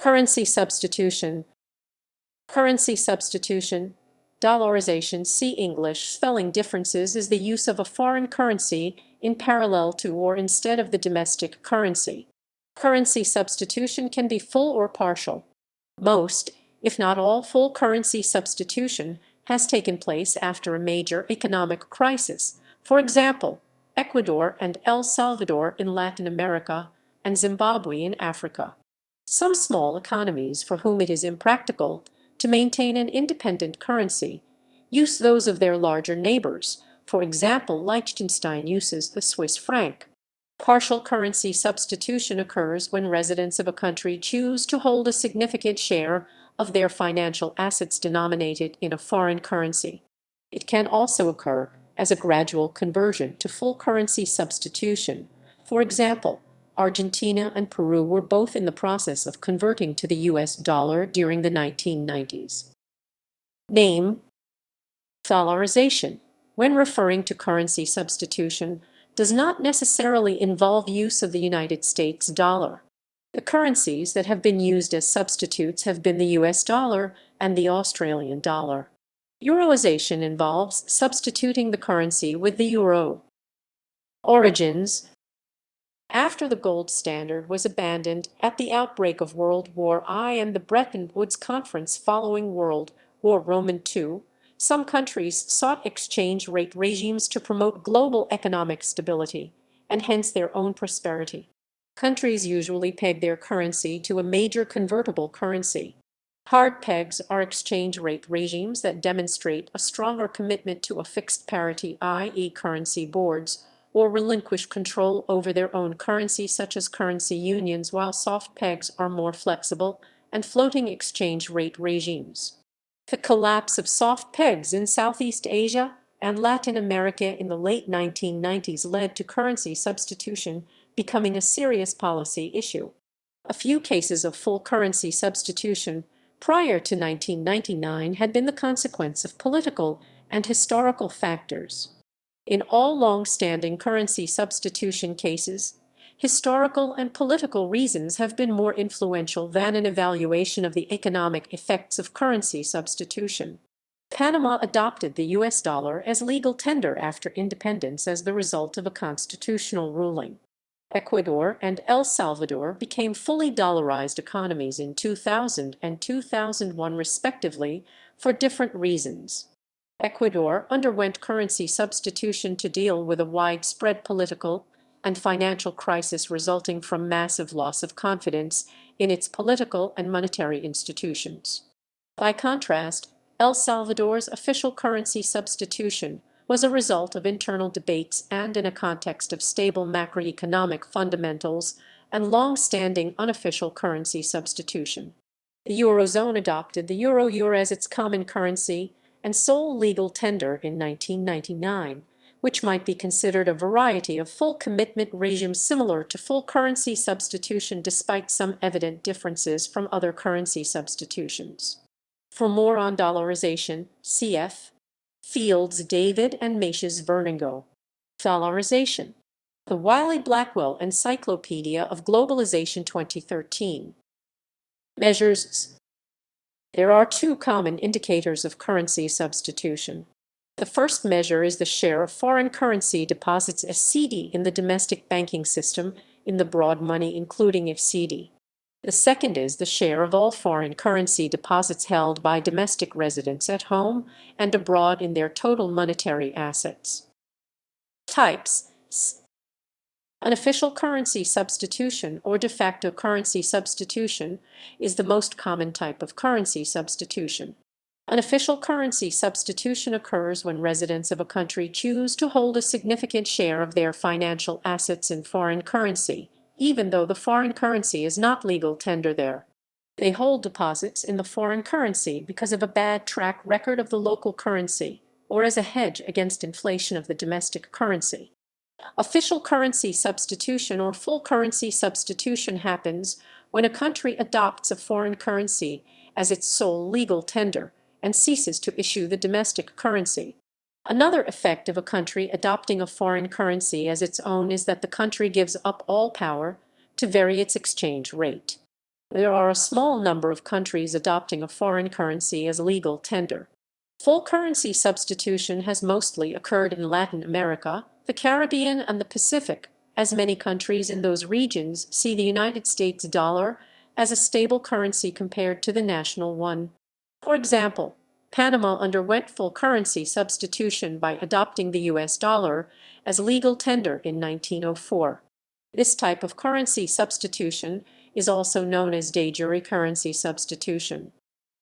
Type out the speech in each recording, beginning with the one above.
Currency substitution. Currency substitution, dollarization, see English spelling differences, is the use of a foreign currency in parallel to or instead of the domestic currency. Currency substitution can be full or partial. Most, if not all, full currency substitution has taken place after a major economic crisis. For example, Ecuador and El Salvador in Latin America and Zimbabwe in Africa. Some small economies for whom it is impractical to maintain an independent currency use those of their larger neighbours. For example, Liechtenstein uses the Swiss franc. Partial currency substitution occurs when residents of a country choose to hold a significant share of their financial assets denominated in a foreign currency. It can also occur as a gradual conversion to full currency substitution. For example, Argentina and Peru were both in the process of converting to the US dollar during the 1990s. Name: dollarization, when referring to currency substitution, does not necessarily involve use of the United States dollar. The currencies that have been used as substitutes have been the US dollar and the Australian dollar. Euroization involves substituting the currency with the euro. Origins: after the gold standard was abandoned at the outbreak of World War I and the Bretton Woods Conference following World War II, some countries sought exchange rate regimes to promote global economic stability and hence their own prosperity. Countries usually peg their currency to a major convertible currency. Hard pegs are exchange rate regimes that demonstrate a stronger commitment to a fixed parity, i.e., currency boards, or relinquish control over their own currency, such as currency unions, while soft pegs are more flexible and floating exchange rate regimes. The collapse of soft pegs in Southeast Asia and Latin America in the late 1990s led to currency substitution becoming a serious policy issue. A few cases of full currency substitution prior to 1999 had been the consequence of political and historical factors. In all long-standing currency substitution cases, historical and political reasons have been more influential than an evaluation of the economic effects of currency substitution. Panama adopted the US dollar as legal tender after independence as the result of a constitutional ruling. Ecuador and El Salvador became fully dollarized economies in 2000 and 2001 respectively for different reasons. Ecuador underwent currency substitution to deal with a widespread political and financial crisis resulting from massive loss of confidence in its political and monetary institutions. By contrast, El Salvador's official currency substitution was a result of internal debates and in a context of stable macroeconomic fundamentals and long-standing unofficial currency substitution. The Eurozone adopted the euro as its common currency and sole legal tender in 1999, which might be considered a variety of full commitment regimes similar to full currency substitution despite some evident differences from other currency substitutions. For more on dollarization, cf. Fields, David, and Macias Verningo. Dollarization. The Wiley-Blackwell Encyclopedia of Globalization 2013. Measures. There are two common indicators of currency substitution. The first measure is the share of foreign currency deposits FCD in the domestic banking system in the broad money including FCD. The second is the share of all foreign currency deposits held by domestic residents at home and abroad in their total monetary assets. Types. Unofficial currency substitution or de facto currency substitution is the most common type of currency substitution. Unofficial currency substitution occurs when residents of a country choose to hold a significant share of their financial assets in foreign currency, even though the foreign currency is not legal tender there. They hold deposits in the foreign currency because of a bad track record of the local currency, or as a hedge against inflation of the domestic currency. Official currency substitution or full currency substitution happens when a country adopts a foreign currency as its sole legal tender and ceases to issue the domestic currency. Another effect of a country adopting a foreign currency as its own is that the country gives up all power to vary its exchange rate. There are a small number of countries adopting a foreign currency as legal tender. Full currency substitution has mostly occurred in Latin America, the Caribbean, and the Pacific, as many countries in those regions see the United States dollar as a stable currency compared to the national one. For example, Panama underwent full currency substitution by adopting the US dollar as legal tender in 1904. This type of currency substitution is also known as de jure currency substitution.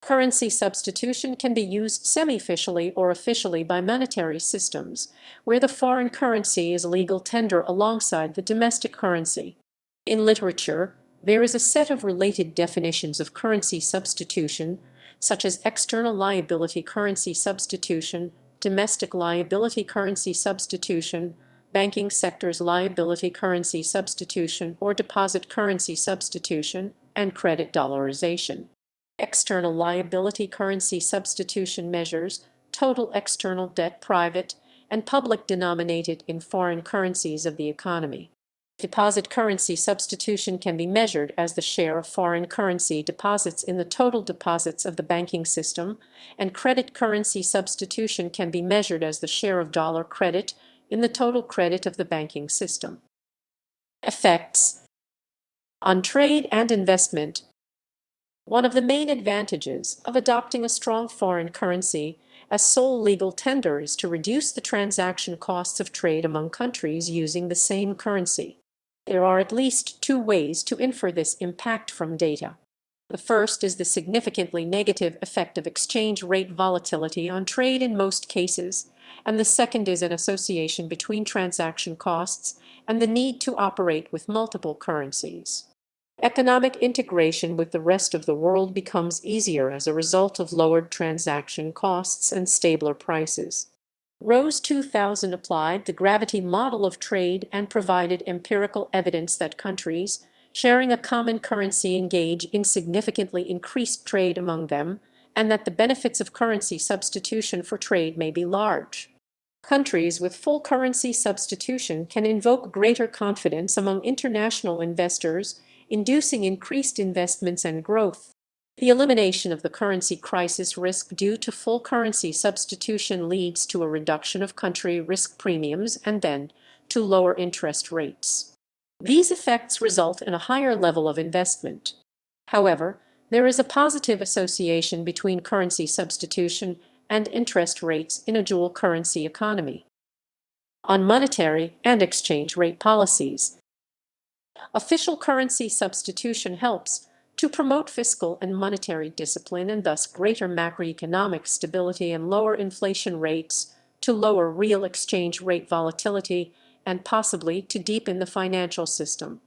Currency substitution can be used semi-officially or officially by monetary systems, where the foreign currency is legal tender alongside the domestic currency. In literature, there is a set of related definitions of currency substitution, such as external liability currency substitution, domestic liability currency substitution, banking sector's liability currency substitution or deposit currency substitution, and credit dollarization. External liability currency substitution measures total external debt, private and public, denominated in foreign currencies of the economy. Deposit currency substitution can be measured as the share of foreign currency deposits in the total deposits of the banking system, and credit currency substitution can be measured as the share of dollar credit in the total credit of the banking system. Effects on trade and investment. One of the main advantages of adopting a strong foreign currency as sole legal tender is to reduce the transaction costs of trade among countries using the same currency. There are at least two ways to infer this impact from data. The first is the significantly negative effect of exchange rate volatility on trade in most cases, and the second is an association between transaction costs and the need to operate with multiple currencies. Economic integration with the rest of the world becomes easier as a result of lowered transaction costs and stabler prices. Rose 2000 applied the gravity model of trade and provided empirical evidence that countries sharing a common currency engage in significantly increased trade among them, and that the benefits of currency substitution for trade may be large. Countries with full currency substitution can invoke greater confidence among international investors, inducing increased investments and growth. The elimination of the currency crisis risk due to full currency substitution leads to a reduction of country risk premiums and then to lower interest rates. These effects result in a higher level of investment. However, there is a positive association between currency substitution and interest rates in a dual currency economy. On monetary and exchange rate policies, official currency substitution helps to promote fiscal and monetary discipline and thus greater macroeconomic stability and lower inflation rates, to lower real exchange rate volatility, and possibly to deepen the financial system.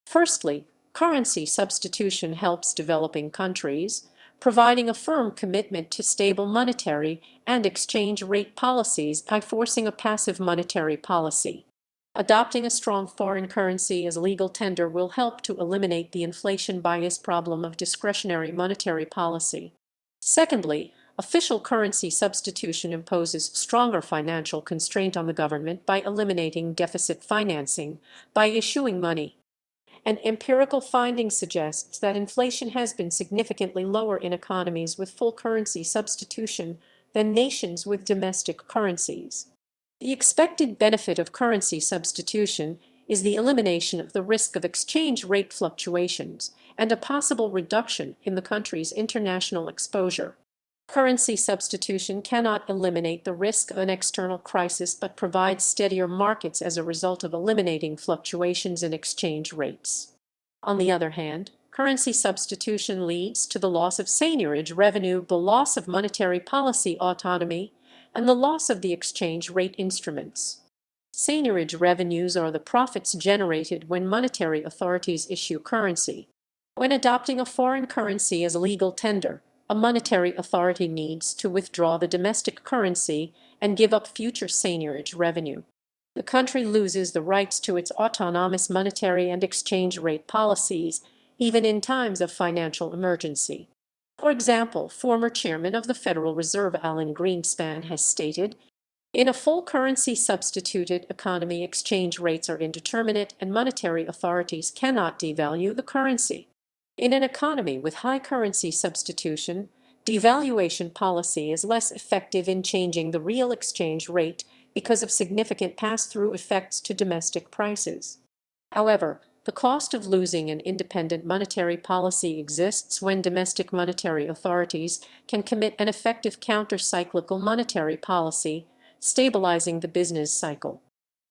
Firstly, currency substitution helps developing countries, providing a firm commitment to stable monetary and exchange rate policies by forcing a passive monetary policy. Adopting a strong foreign currency as legal tender will help to eliminate the inflation bias problem of discretionary monetary policy. Secondly, official currency substitution imposes stronger financial constraint on the government by eliminating deficit financing by issuing money. An empirical finding suggests that inflation has been significantly lower in economies with full currency substitution than nations with domestic currencies. The expected benefit of currency substitution is the elimination of the risk of exchange rate fluctuations and a possible reduction in the country's international exposure. Currency substitution cannot eliminate the risk of an external crisis but provides steadier markets as a result of eliminating fluctuations in exchange rates. On the other hand, currency substitution leads to the loss of seigniorage revenue, the loss of monetary policy autonomy, and the loss of the exchange rate instruments. Seigniorage revenues are the profits generated when monetary authorities issue currency. When adopting a foreign currency as legal tender, a monetary authority needs to withdraw the domestic currency and give up future seigniorage revenue. The country loses the rights to its autonomous monetary and exchange rate policies, even in times of financial emergency. For example, former chairman of the Federal Reserve Alan Greenspan has stated, "In a full currency substituted economy, exchange rates are indeterminate and monetary authorities cannot devalue the currency." In an economy with high currency substitution, devaluation policy is less effective in changing the real exchange rate because of significant pass-through effects to domestic prices. However, the cost of losing an independent monetary policy exists when domestic monetary authorities can commit an effective counter-cyclical monetary policy, stabilizing the business cycle.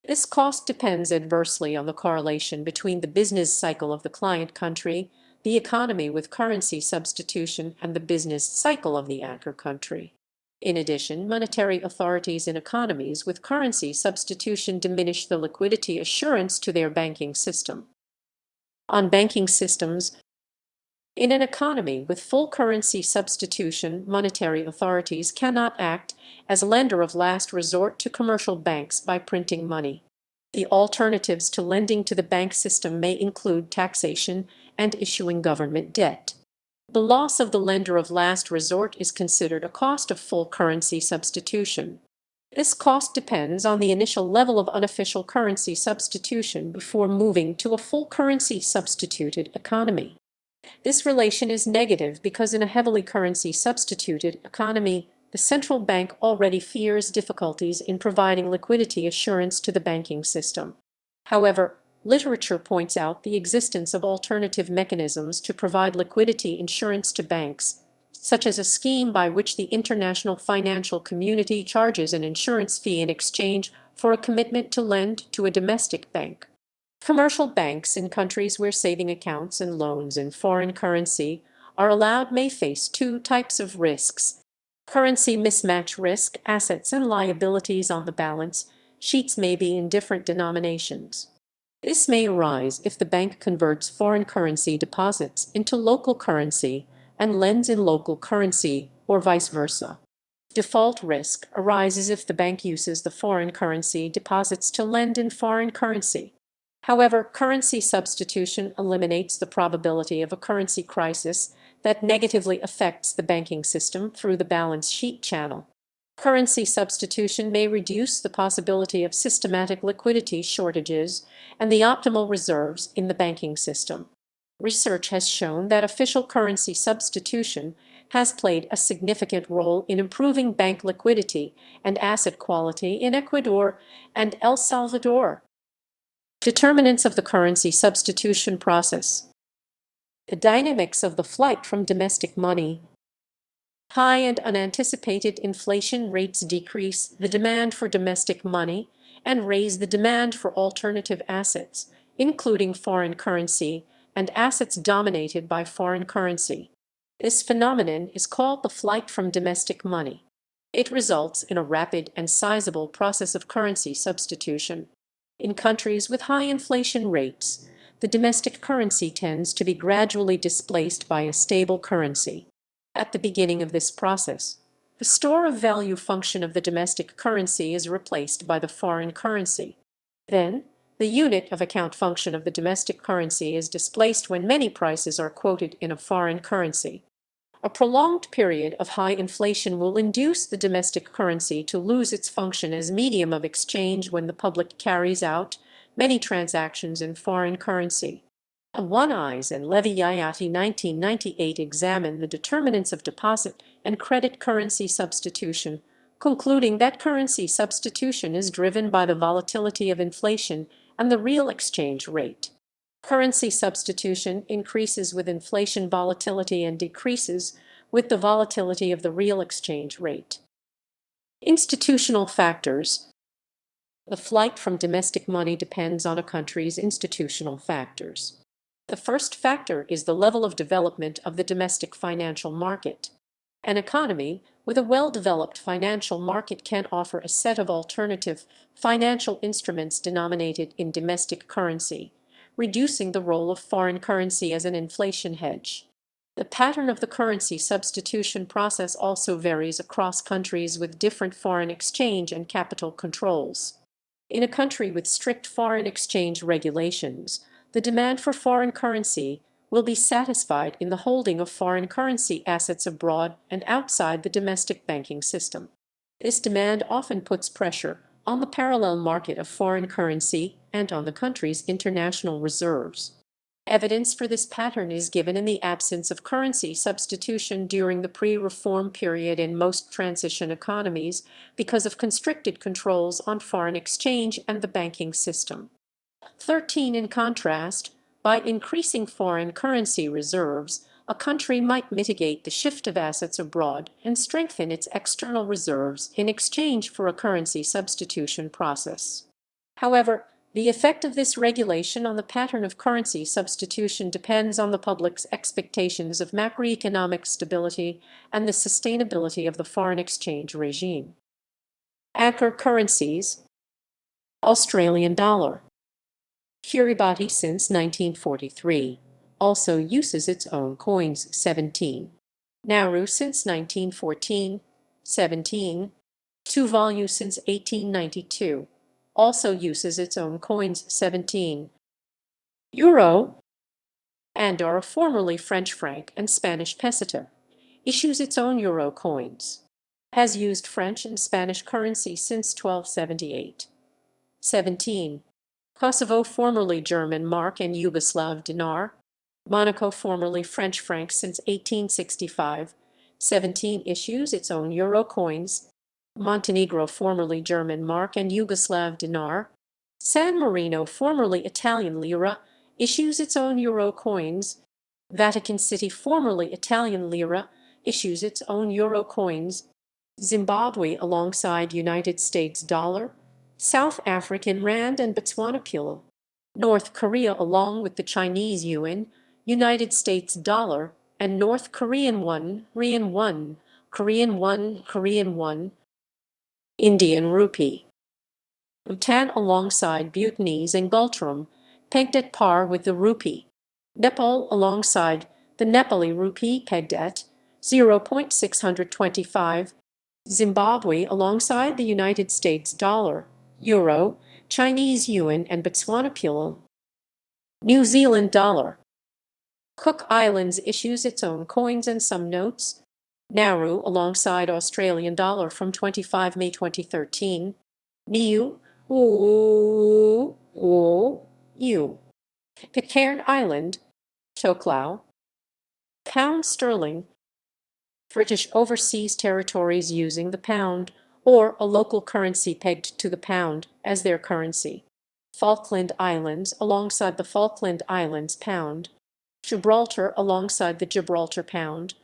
This cost depends adversely on the correlation between the business cycle of the client country, the economy with currency substitution, and the business cycle of the anchor country. In addition, monetary authorities in economies with currency substitution diminish the liquidity assurance to their banking system. On banking systems, in an economy with full currency substitution, monetary authorities cannot act as lender of last resort to commercial banks by printing money. The alternatives to lending to the bank system may include taxation and issuing government debt. The loss of the lender of last resort is considered a cost of full currency substitution. This cost depends on the initial level of unofficial currency substitution before moving to a full currency substituted economy. This relation is negative because in a heavily currency substituted economy, the central bank already fears difficulties in providing liquidity assurance to the banking system. However, literature points out the existence of alternative mechanisms to provide liquidity insurance to banks, such as a scheme by which the international financial community charges an insurance fee in exchange for a commitment to lend to a domestic bank. Commercial banks in countries where saving accounts and loans in foreign currency are allowed may face two types of risks: currency mismatch risk. Assets and liabilities on the balance sheets may be in different denominations. This may arise if the bank converts foreign currency deposits into local currency and lends in local currency, or vice versa. Default risk arises if the bank uses the foreign currency deposits to lend in foreign currency. However, currency substitution eliminates the probability of a currency crisis that negatively affects the banking system through the balance sheet channel. Currency substitution may reduce the possibility of systematic liquidity shortages and the optimal reserves in the banking system. Research has shown that official currency substitution has played a significant role in improving bank liquidity and asset quality in Ecuador and El Salvador. Determinants of the currency substitution process. The dynamics of the flight from domestic money. High and unanticipated inflation rates decrease the demand for domestic money and raise the demand for alternative assets, including foreign currency and assets dominated by foreign currency. This phenomenon is called the flight from domestic money. It results in a rapid and sizable process of currency substitution. In countries with high inflation rates, the domestic currency tends to be gradually displaced by a stable currency. At the beginning of this process, the store of value function of the domestic currency is replaced by the foreign currency. Then, the unit of account function of the domestic currency is displaced when many prices are quoted in a foreign currency. A prolonged period of high inflation will induce the domestic currency to lose its function as medium of exchange when the public carries out many transactions in foreign currency. One Eyes and Levy-Yayati 1998 examined the determinants of deposit and credit currency substitution, concluding that currency substitution is driven by the volatility of inflation and the real exchange rate. Currency substitution increases with inflation volatility and decreases with the volatility of the real exchange rate. Institutional factors. The flight from domestic money depends on a country's institutional factors. The first factor is the level of development of the domestic financial market. An economy with a well-developed financial market can offer a set of alternative financial instruments denominated in domestic currency, reducing the role of foreign currency as an inflation hedge. The pattern of the currency substitution process also varies across countries with different foreign exchange and capital controls. In a country with strict foreign exchange regulations, the demand for foreign currency will be satisfied in the holding of foreign currency assets abroad and outside the domestic banking system. This demand often puts pressure on the parallel market of foreign currency and on the country's international reserves. Evidence for this pattern is given in the absence of currency substitution during the pre-reform period in most transition economies because of constricted controls on foreign exchange and the banking system. 13. In contrast, by increasing foreign currency reserves, a country might mitigate the shift of assets abroad and strengthen its external reserves in exchange for a currency substitution process. However, the effect of this regulation on the pattern of currency substitution depends on the public's expectations of macroeconomic stability and the sustainability of the foreign exchange regime. Anchor currencies: Australian dollar. Kiribati since 1943. Also uses its own coins. 17. Nauru since 1914. 17. Tuvalu since 1892. Also uses its own coins. 17. Euro. Andorra, formerly French franc and Spanish peseta, issues its own euro coins. Has used French and Spanish currency since 1278. 17. Kosovo, formerly German mark and Yugoslav dinar. Monaco, formerly French franc since 1865. 17. Issues its own euro coins. Montenegro, formerly German mark and Yugoslav dinar. San Marino, formerly Italian lira, issues its own euro coins. Vatican City, formerly Italian lira, issues its own euro coins. Zimbabwe, alongside United States dollar, South African rand and Botswana pula. North Korea, along with the Chinese yuan, United States dollar, and North Korean won, Korean won, Korean won, Korean won. Indian rupee. Bhutan, alongside Bhutanese and Gultram, pegged at par with the rupee. Nepal, alongside the Nepali rupee, pegged at 0.625. Zimbabwe, alongside the United States dollar, euro, Chinese yuan, and Botswana pula. New Zealand dollar. Cook Islands issues its own coins and some notes. Nauru, alongside Australian dollar from 25 May 2013. Niue, U. Pitcairn Island, Tokelau. Pound sterling. British overseas territories using the pound, or a local currency pegged to the pound, as their currency. Falkland Islands, alongside the Falkland Islands pound. Gibraltar, alongside the Gibraltar pound.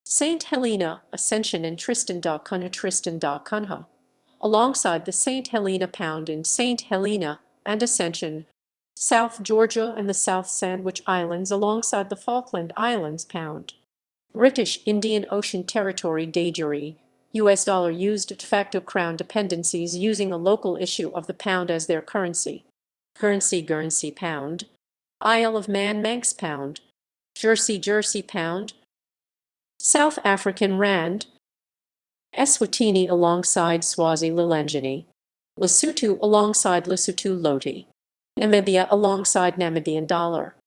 St. Helena, Ascension, and Tristan da Cunha, alongside the St. Helena pound in St. Helena and Ascension. South Georgia and the South Sandwich Islands, alongside the Falkland Islands pound. British Indian Ocean Territory de jure, U.S. dollar used de facto crown dependencies using a local issue of the pound as their currency. Currency pound. Isle of Man Manx pound. Jersey pound. South African rand. Eswatini alongside Swaziland. Lesotho alongside Lesotho Loti. Namibia alongside Namibian dollar.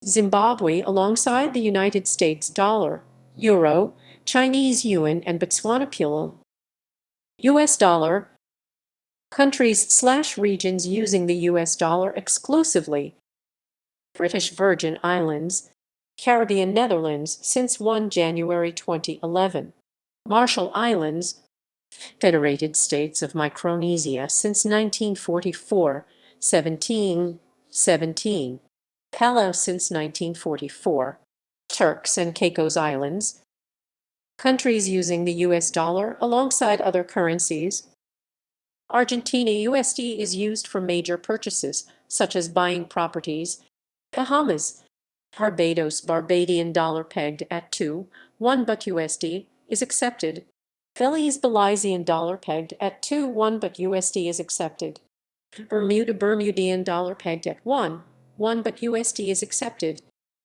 Zimbabwe alongside the United States dollar, euro, Chinese yuan, and Botswana pula. U.S. dollar. Countries/regions using the U.S. dollar exclusively. British Virgin Islands, Caribbean Netherlands since 1 January 2011. Marshall Islands, Federated States of Micronesia since 1944, 17. Palau since 1944. Turks and Caicos Islands. Countries using the U.S. dollar alongside other currencies. Argentina USD is used for major purchases, such as buying properties. Bahamas. Barbados Barbadian dollar pegged at 2.1 but USD is accepted. Belize Belizean dollar pegged at 2.1 but USD is accepted. Bermuda Bermudian dollar pegged at 1.1 but USD is accepted.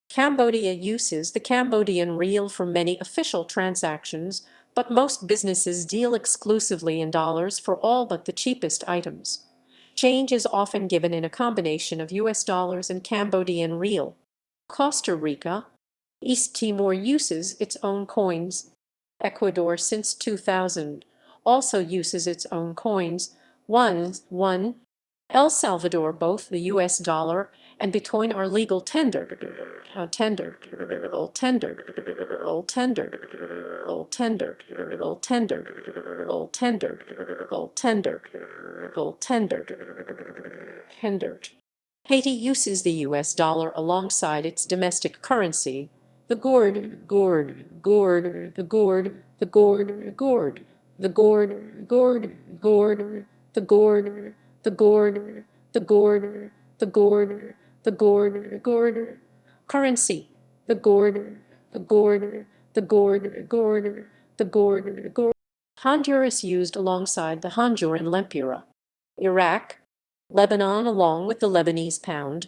Cambodia uses the Cambodian riel for many official transactions, but most businesses deal exclusively in dollars for all but the cheapest items. Change is often given in a combination of US dollars and Cambodian riel. Costa Rica. East Timor uses its own coins. Ecuador since 2000 also uses its own coins. 1. El Salvador, both the US dollar and between are legal tender, tender, tender, tender, tender, tender, tender, tendered. Haiti uses the U.S. dollar alongside its domestic currency, the gourd, gourd, gourd, the gourd, the gourd, gourd, the gourd, gourd, gourd, the gourd, the gourd, the gourd, the gourd, the gourd, gourd, currency, the gourd, the gourd, the gourd, gourd, the gourd, gourd. Honduras used alongside the Honduran lempira. Iraq, Lebanon along with the Lebanese pound.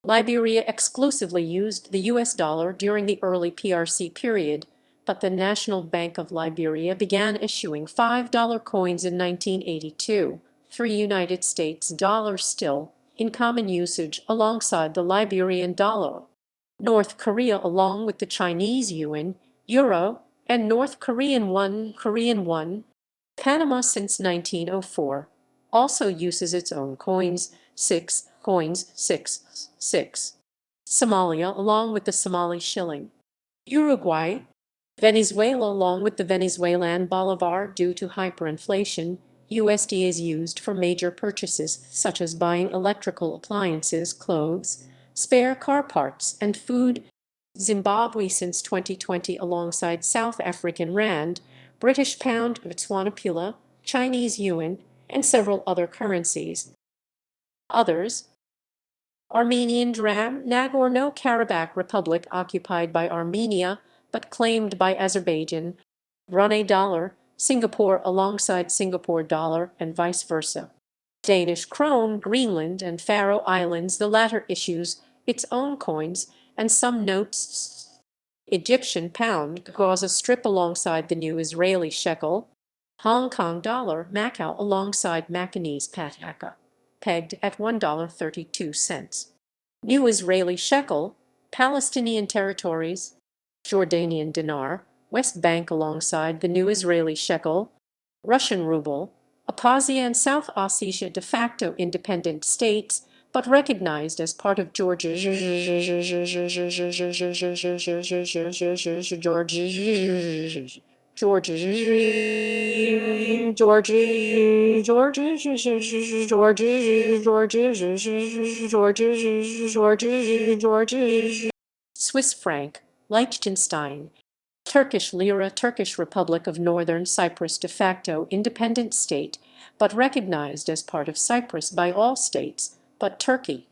Liberia exclusively used the US dollar during the early PRC period, but the National Bank of Liberia began issuing $5 coins in 1982, 3 United States dollars still in common usage alongside the Liberian dollar. North Korea along with the Chinese yuan, euro, and North Korean won. Panama since 1904 also uses its own coins, six. Somalia along with the Somali shilling. Uruguay, Venezuela along with the Venezuelan bolivar due to hyperinflation. USD is used for major purchases such as buying electrical appliances, clothes, spare car parts, and food. Zimbabwe since 2020 alongside South African rand, British pound, Botswana pula, Chinese yuan, and several other currencies. Others: Armenian dram, Nagorno-Karabakh Republic occupied by Armenia but claimed by Azerbaijan. Brunei dollar, Singapore alongside Singapore dollar and vice versa. Danish krone, Greenland and Faroe Islands, the latter issues its own coins and some notes. Egyptian pound, Gaza Strip alongside the new Israeli shekel. Hong Kong dollar, Macau alongside Macanese pataka, pegged at $1.32. New Israeli shekel, Palestinian territories. Jordanian dinar, West Bank alongside the new Israeli shekel. Russian ruble, Abkhazia and South Ossetia de facto independent states, but recognized as part of Georgia. Swiss franc, Liechtenstein. Turkish lira, Turkish Republic of Northern Cyprus de facto independent state, but recognized as part of Cyprus by all states but Turkey.